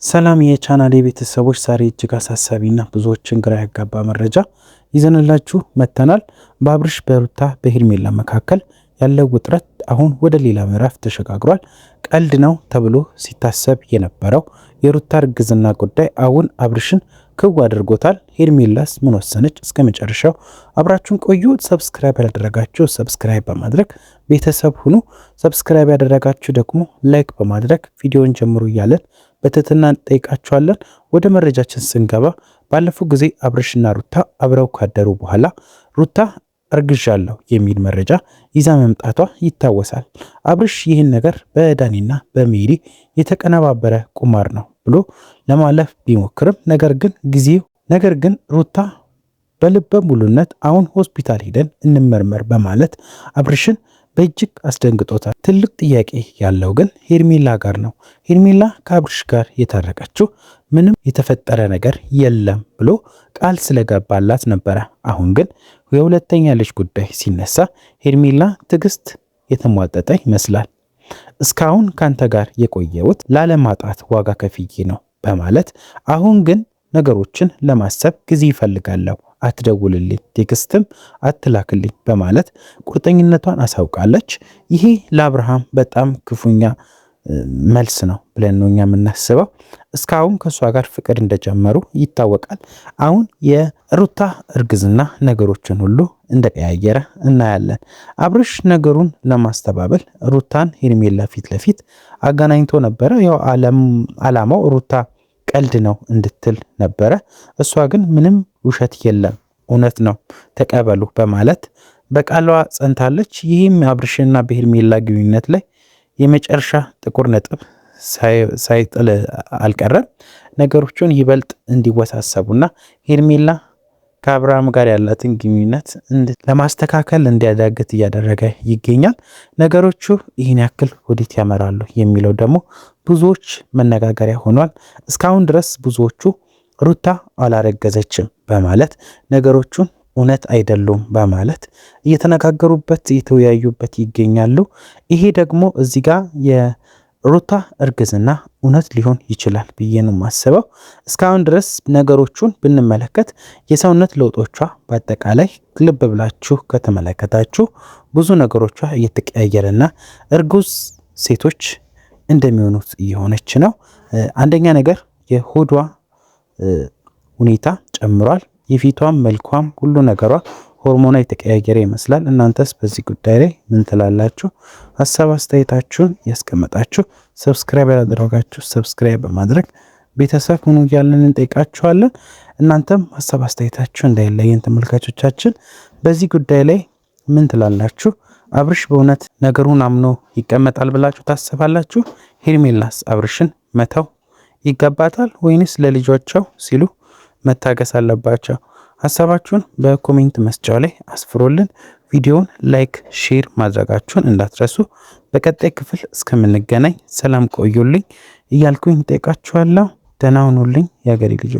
ሰላም የቻናሌ ቤተሰቦች፣ ዛሬ እጅግ አሳሳቢና ብዙዎችን ግራ ያጋባ መረጃ ይዘንላችሁ መጥተናል። በአብርሽ በሩታ በሄርሜላ መካከል ያለው ውጥረት አሁን ወደ ሌላ ምዕራፍ ተሸጋግሯል። ቀልድ ነው ተብሎ ሲታሰብ የነበረው የሩታ እርግዝና ጉዳይ አሁን አብርሽን ክው አድርጎታል። ሄርሜላስ ምን ወሰነች? እስከ መጨረሻው አብራችሁን ቆዩ። ሰብስክራይብ ያደረጋችሁ ሰብስክራይብ በማድረግ ቤተሰብ ሁኑ። ሰብስክራይብ ያደረጋችሁ ደግሞ ላይክ በማድረግ ቪዲዮውን ጀምሩ እያለን በትህትና እንጠይቃችኋለን። ወደ መረጃችን ስንገባ ባለፈው ጊዜ አብርሽና ሩታ አብረው ካደሩ በኋላ ሩታ እርግዣለሁ የሚል መረጃ ይዛ መምጣቷ ይታወሳል። አብርሽ ይህን ነገር በዳኒና በሜሪ የተቀነባበረ ቁማር ነው ብሎ ለማለፍ ቢሞክርም ነገር ግን ሩታ በልበ ሙሉነት አሁን ሆስፒታል ሄደን እንመርመር በማለት አብርሽን በእጅግ አስደንግጦታል። ትልቅ ጥያቄ ያለው ግን ሄርሜላ ጋር ነው። ሄርሜላ ከአብርሽ ጋር የታረቀችው ምንም የተፈጠረ ነገር የለም ብሎ ቃል ስለገባላት ነበረ። አሁን ግን የሁለተኛ ልጅ ጉዳይ ሲነሳ ሄርሜላ ትዕግስት የተሟጠጠ ይመስላል። እስካሁን ካንተ ጋር የቆየሁት ላለማጣት ዋጋ ከፍዬ ነው በማለት አሁን ግን ነገሮችን ለማሰብ ጊዜ ይፈልጋለሁ፣ አትደውልልኝ፣ ቴክስትም አትላክልኝ በማለት ቁርጠኝነቷን አሳውቃለች። ይሄ ለአብርሃም በጣም ክፉኛ መልስ ነው ብለን ነው የምናስበው። እስካሁን ከሷ ጋር ፍቅር እንደጀመሩ ይታወቃል። አሁን የሩታ እርግዝና ነገሮችን ሁሉ እንደቀያየረ እናያለን። አብርሽ ነገሩን ለማስተባበል ሩታን ሄርሜላ ፊት ለፊት አገናኝቶ ነበረ። ያው አላማው ሩታ ቀልድ ነው እንድትል ነበረ። እሷ ግን ምንም ውሸት የለም እውነት ነው ተቀበሉ በማለት በቃሏ ጸንታለች። ይህም አብርሽና በሄርሜላ ግንኙነት ላይ የመጨረሻ ጥቁር ነጥብ ሳይጥል አልቀረም። ነገሮችን ይበልጥ እንዲወሳሰቡና ሄርሜላ ከአብርሃም ጋር ያላትን ግንኙነት ለማስተካከል እንዲያዳግት እያደረገ ይገኛል። ነገሮቹ ይህን ያክል ወዴት ያመራሉ የሚለው ደግሞ ብዙዎች መነጋገሪያ ሆኗል። እስካሁን ድረስ ብዙዎቹ ሩታ አላረገዘችም በማለት ነገሮቹን እውነት አይደሉም በማለት እየተነጋገሩበት እየተወያዩበት ይገኛሉ። ይሄ ደግሞ እዚህ ጋር የሩታ እርግዝና እውነት ሊሆን ይችላል ብዬ ነው የማስበው። እስካሁን ድረስ ነገሮቹን ብንመለከት የሰውነት ለውጦቿ በአጠቃላይ ልብ ብላችሁ ከተመለከታችሁ ብዙ ነገሮቿ እየተቀያየረና እርጉዝ ሴቶች እንደሚሆኑት እየሆነች ነው። አንደኛ ነገር የሆዷ ሁኔታ ጨምሯል። የፊቷም መልኳም ሁሉ ነገሯ ሆርሞና የተቀያየረ ይመስላል። እናንተስ በዚህ ጉዳይ ላይ ምን ትላላችሁ? ሀሳብ አስተያየታችሁን ያስቀመጣችሁ፣ ሰብስክራይብ ያላደረጋችሁ ሰብስክራይብ በማድረግ ቤተሰብ ሁኑ እያለን እንጠይቃችኋለን። እናንተም ሀሳብ አስተያየታችሁ እንዳይለየን ተመልካቾቻችን። በዚህ ጉዳይ ላይ ምን ትላላችሁ? አብርሽ በእውነት ነገሩን አምኖ ይቀመጣል ብላችሁ ታስባላችሁ? ሄርሜላስ አብርሽን መተው ይገባታል ወይንስ ለልጆቻቸው ሲሉ መታገስ አለባቸው? ሀሳባችሁን በኮሜንት መስጫው ላይ አስፍሩልን። ቪዲዮውን ላይክ፣ ሼር ማድረጋችሁን እንዳትረሱ። በቀጣይ ክፍል እስከምንገናኝ ሰላም ቆዩልኝ እያልኩኝ ጠይቃችኋለሁ። ደህና ሁኑልኝ የሀገሬ ልጆች።